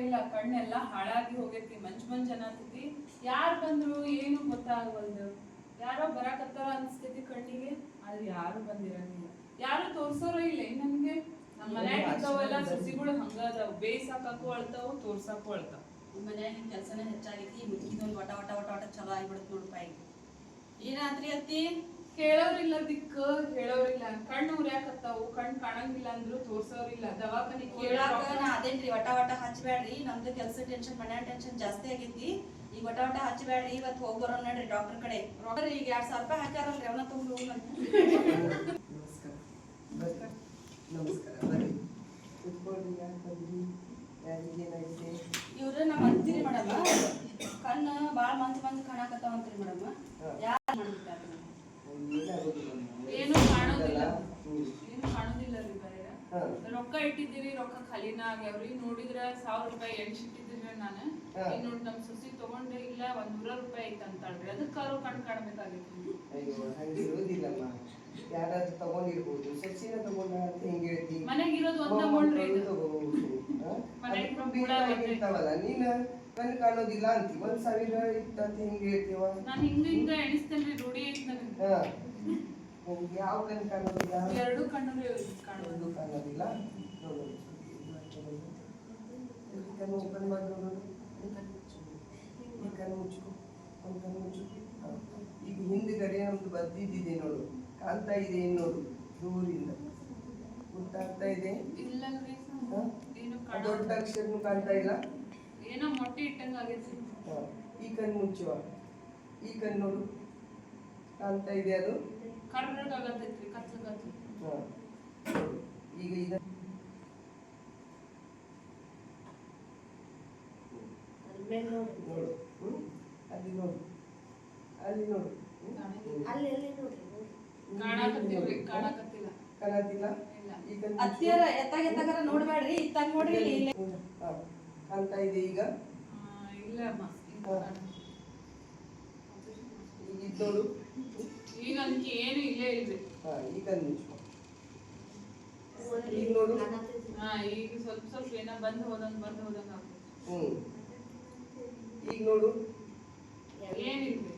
ಇಲ್ಲ, ಕಣ್ಣೆಲ್ಲ ಹಾಳಾಗಿ ಹೋಗೈತಿ, ಮಂಜ್ ಅನ್ನತೈತಿ. ಯಾರು ಬಂದ್ರು ಏನು ಗೊತ್ತಾಗವಲ್ದು. ಯಾರೋ ಬರಾಕತ್ತಾರ ಅನ್ಸ್ತೈತಿ ಕಣ್ಣಿಗೆ, ಆದ್ರೆ ಯಾರು ಬಂದಿರಂಗಿಲ್ಲ. ಯಾರು ತೋರ್ಸೋರ ಇಲ್ಲ. ನನ್ಗೆ ನಮ್ಮ ಮನ್ಯಾಗ ಇದ್ದಾವೆಲ್ಲ ಸಸಿಗಳು ಹಂಗ ಅದಾವ, ಬೇಯ್ಸಾಕು ಅಳ್ತಾವ, ತೋರ್ಸಾಕು ಅಳ್ತಾವ. ನಮ್ಮ ಮನ್ಯಾಗ ಕೆಲಸನೇ ಹೆಚ್ಚಾಗೈತಿ. ಮುಚ್ಚಿದೊಂದು ವಟ ವಟ ವಟ ವಟ ಚಲೋ ಆಗಿಬಿಡುತ್ತೆ ನೋಡಪ್ಪ. ಈಗ ಏನಾತ್ರಿ ಅತ್ತಿ? ಹೇಳೋರಿಲ್ಲ, ಹೇಳೋರಿಲ್ಲ. ಕಣ್ಣು ಉರ್ಯಾಕತ್ತಾವು, ಕಣ್ ಕಾಣಂಗಿಲ್ಲ ಅಂದ್ರು ತೋರ್ಸೋರಿಲ್ಲ. ದವಾಖಾನಿಗೆ ಕೇಳಾಕ ನಾ ಅದೇನ್ರಿ, ವಟ ವಟ ಹಚ್ಚಬೇಡ್ರಿ, ನಮ್ದು ಕೆಲಸ ಟೆನ್ಷನ್, ಮನ್ಯಾಗ ಟೆನ್ಷನ್ ಜಾಸ್ತಿ ಆಗೈತಿ. ಈಗ ವಟ ವಟ ಹಚ್ಚಬೇಡ್ರಿ, ಇವತ್ತು ಹೋಗಿ ಬರೋಣ ನಡ್ರಿ ಡಾಕ್ಟರ್ ಕಡೆ. ಡಾಕ್ಟರ್ ಈಗ 2000 ರೂಪಾಯಿ ಹಾಕ್ಯಾರಲ್ರಿ, ಅವನ್ನ ತಗೊಂಡು ಹೋಗೋಣ. ಇವ್ರು ನಮ್ಮ ಅಂತೀರಿ ಮೇಡಮ್, ಕಣ್ಣು ಬಾಳ ಮಂಜ್ ಕಾಣಕತ್ತಾವಂತ್ರಿ ಮೇಡಮ್. ಯಾರು ಮಾಡ್ಬೇಕಾಗ್ತದೆ? ಏನು ಕಾಣೋದಿಲ್ಲ, ಏನು ಕಾಣೋದಿಲ್ಲ ರೀ. ಬೇರೆ ರೊಕ್ಕ ಇಟ್ಟಿದ್ದೀರಿ, ರೊಕ್ಕ ಖಾಲಿನ ಆಗ್ಯಾವ್ರಿ. ನೋಡಿದ್ರ 1000 ರೂಪಾಯಿ ಎಣ್ಸಿಟ್ಟಿದ್ರಿ ನಾನು. ಈಗ ನೋಡಿ ನಮ್ ಸೊಸಿ ತಗೊಂಡ್ರೆ ಇಲ್ಲ 100 ರೂಪಾಯಿ ಐತ ಅಂತಾಳ್ರಿ. ಅದಕ್ಕಾರು ಕಣ್ ಕಾಣ್ಬೇಕಾಗೈತಿ. ಅಯ್ಯೋ ಹಂಗಿರೋದಿಲ್ಲಮ್ಮ, ಯಾರಾದ್ರೂ ತಗೊಂಡಿರ್ಬೋದು. ಸಸಿನ ತಗೊಂಡ ಅಂತ ಹಿಂಗೆ ಹೇಳ್ತಿ. ಮನೆಗಿರೋದು ಒಂದ ಮುಳ್ಳ್ರಿ ಇದು. ಇರ್ತಾವಲ್ಲ, ನೀನ್ ಕಣ್ ಕಾಣೋದಿಲ್ಲ ಅಂತಿ. 1000 ಇತ್ತಂತ ಹಿಂಗೆ ಹೇಳ್ತೀವ. ನಾನು ಹಿಂಗ ಎಣಿಸ್ತೇನ್ರಿ, ರೂಢಿ ಐತಿ ನನಗೆ. ಯಾವ ಕಣ್ ಕಾಣೋದಿಲ್ಲ? ಎರಡು ಕಣ್ಣು ಕಾಣೋದಿಲ್ಲ. ನೋಡು ಕಣ್ಣು ಓಪನ್ ಮಾಡಿ ನೋಡೋದು. ಈ ಕಣ್ಣು ಮುಚ್ಕೊ, ಒಂದು ಕಣ್ಣು ಮುಚ್ಕೊ. ಈಗ ಹಿಂದ್ಗಡೆ ನಮ್ದು ಬರ್ದಿದ್ದಿದೆ ನೋಡು, ಕಾಣ್ತಾ ಇದೆ ನೋಡು, ದೂರಿಂದ ಗೊತ್ತಾಗ್ತಾ ಇದೆ. ದೊಡ್ಡ ಅಕ್ಷರನು ಕಾಣ್ತಾ ಇಲ್ಲ, ಏನೋ ಮೊಟ್ಟೆ ಇಟ್ಟಂಗ ಆಗೈತಿ. ಈ ಕಣ್ಣು ಮುಚ್ಚುವ, ಈ ಕಣ್ಣು ನೋಡು, ಕಾಣ್ತಾ ಇದೆ. ಅದು ಕರ್ರಗಾಗತೈತ್ರಿ, ಕತ್ಲಗತ್ಲ. ಈಗ ಇದ ನೋಡು, ಅಲ್ಲಿ ನೋಡು, ಅಲ್ಲಿ ನೋಡು, ಕಾಣಕತ್ತಿಲ್ಲ. ಅತ್ತಿಯರ ಎತ್ತಾಗರ ನೋಡ್ಬೇಡ್ರಿ, ಇತ್ತಾಗ ನೋಡ್ರಿ. ಕಾಣ್ತಾ ಇದೆ ಈಗ? ಇಲ್ಲ ಈಗ ಇದ್ ನೋಡು. ಈಗ ಅದಕ್ಕೆ ಏನು ಇಲ್ಲೇ ಇಲ್ರಿ. ಈಗ ಈಗ ನೋಡು. ಈಗ ಸ್ವಲ್ಪ ಏನೋ ಬಂದ್ ಹೋದಂಗ ಆಗ್ತದೆ. ಈಗ ನೋಡು. ಏನಿಲ್ರಿ.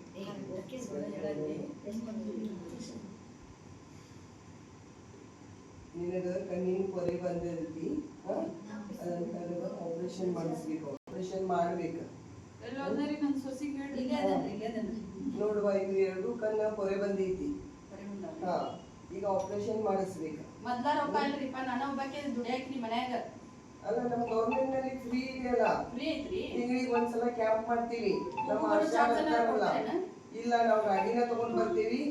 ನಿನಗ ಕಣ್ಣಿನ ಪೊರೆ ಬಂದಿರ್ತಿ, ಅದನ್ನ ಆಪರೇಷನ್ ಮಾಡಿಸ್ಬೇಕು. ಆಪರೇಷನ್ ಮಾಡ್ಬೇಕು. ನನ್ ಸೊಸಿಗೆ ನೋಡುವ, ಇದು 2 ಕಣ್ಣ ಪೊರೆ ಬಂದೈತಿ. ಈಗ ಆಪರೇಷನ್ ಮಾಡಿಸ್ಬೇಕು. ಮೊದ್ಲ ರೊಕ್ಕ ಇಲ್ರಿಪ್ಪ, ನಾನು ಒಬ್ಬಾಕೆ ದುಡಿಯಾಕ್ರಿ ಮನ್ಯಾಗ. ಅಲ್ಲ, ನಮ್ಮ ಗೌರ್ಮೆಂಟ್ ನಲ್ಲಿ ಫ್ರೀ ಇದೆಯಲ್ಲ, ಫ್ರೀ ಐತ್ರಿ. ತಿಂಗಳಿಗೆ ಒಂದ್ಸಲ ಕ್ಯಾಂಪ್ ಮಾಡ್ತೀವಿ. ನಮ್ಮ ಆಶಾ ವರ್ಕರ್ಲ್ಲ, ಇಲ್ಲ ನಾವು ಗಾಡಿನ ತಗೊಂಡ್ ಬರ್ತೀವಿ.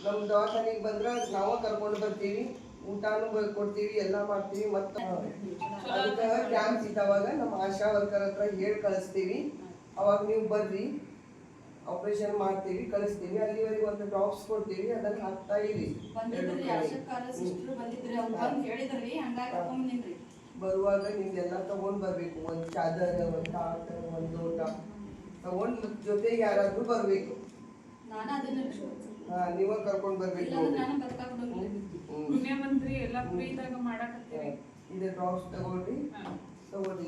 ನಮ್ ದವಾಖಾನಿಗೆ ಬಂದ್ರ ನಾವ ಕರ್ಕೊಂಡು ಬರ್ತೀವಿ, ಊಟಾನು ಕೊಡ್ತೀವಿ, ಎಲ್ಲಾ ಮಾಡ್ತೀವಿ. ಮತ್ತ ಅದಕ್ಕ ಕ್ಯಾಂಪ್ ಇದ್ದಾವಾಗ ನಮ್ಮ ಆಶಾ ವರ್ಕರ್ ಹತ್ರ ಹೇಳಿ ಕಳಿಸ್ತೀವಿ. ಅವಾಗ ನೀವು ಬರ್ರಿ, ಆಪರೇಷನ್ ಮಾಡ್ತೀವಿ, ಕಳಿಸ್ತೀವಿ. ಅಲ್ಲಿವರೆಗೆ ಒಂದು ಡ್ರಾಪ್ಸ್ ಕೊಡ್ತೀವಿ, ಅದನ್ನ ಹಾಕ್ತಾ ಇರಿ. ಬರುವಾಗ ನಿಮ್ದೆಲ್ಲ ತಗೊಂಡ್ ಬರ್ಬೇಕು. ಒಂದ್ ಚಾದರ್, ಒಂದ್ ತಾಟ, ಒಂದ್ ಲೋಟ ತಗೊಂಡ್ ಜೊತೆಗೆ ಯಾರಾದ್ರೂ ಬರ್ಬೇಕು. ನೀವ ಕರ್ಕೊಂಡ್ ಬರ್ಬೇಕು. ಮಂತ್ರಿ ಎಲ್ಲ ಫ್ರೀ ಇದ್ದಾಗ ಮಾಡಕತ್ತೀರಿ. ಇದು ಡ್ರಾಪ್ಸ್ ತಗೊಳ್ರಿ.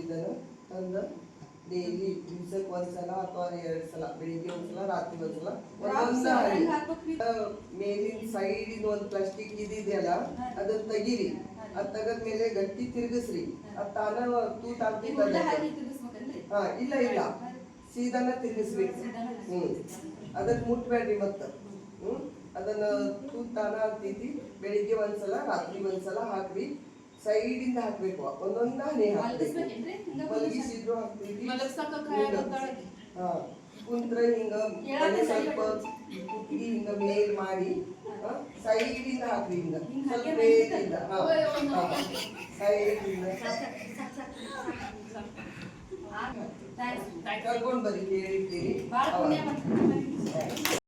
ಇದನ್ನ ತಂದ ಡೈಲಿ ದಿವ್ಸಕ್ಕೆ ಒಂದ್ಸಲ ಅಥವಾ 2 ಸಲ, ಬೆಳಿಗ್ಗೆ ಒಂದ್ಸಲ, ರಾತ್ರಿ ಒಂದ್ಸಲ, ಮೇಲಿನ ಸೈಡ್ ಇದು ಒಂದು ಪ್ಲಾಸ್ಟಿಕ್ ಇದೆಯಲ್ಲ, ಅದನ್ನ ತೆಗೀರಿ. ಅದ್ ತೆಗದ್ಮೇಲೆ ಗಟ್ಟಿ ತಿರ್ಗಿಸ್ರಿ. ಅದ್ ತಾನ ತೂತ್ ಆಗ್ತಿದ್ದಲ್ಲ. ಇಲ್ಲ ಸೀದಾನ ತಿರ್ಗಿಸ್ಬೇಕು. ಅದನ್ನ ಮುಟ್ಬೇಡ್ರಿ ಮತ್ತ. ಅದನ್ನ ತೂತಾನ ಆಗ್ತೈತಿ. ಬೆಳಿಗ್ಗೆ ಒಂದ್ಸಲ, ರಾತ್ರಿ ಒಂದ್ಸಲ ಹಾಕ್ರಿ. ಸೈಡ್ ಇಂದ ಹಾಕ್ಬೇಕು, ಒಂದೊಂದ ಹನಿ ಹಾಕ್ಬೇಕು. ಮಲಗಿಸಿದ್ರು ಹಾಕ್ತೈತಿ. ಕುಂತ್ರ ಹಿಂಗ ಸ್ವಲ್ಪ ಕುತ್ತಿಗೆ ಹಿಂಗ ಮೇಲ್ ಮಾಡಿ ಸೈಡ್ ಇಂದ ಹಾಕ್ರಿ. ಹಿಂಗ ಸ್ವಲ್ಪ ಮೇಲಿಂದ ಸೈಡ್ ಇಂದ ಕರ್ಕೊಂಡ್ ಬರೀ ಹೇಳಿರ್ತೀರಿ.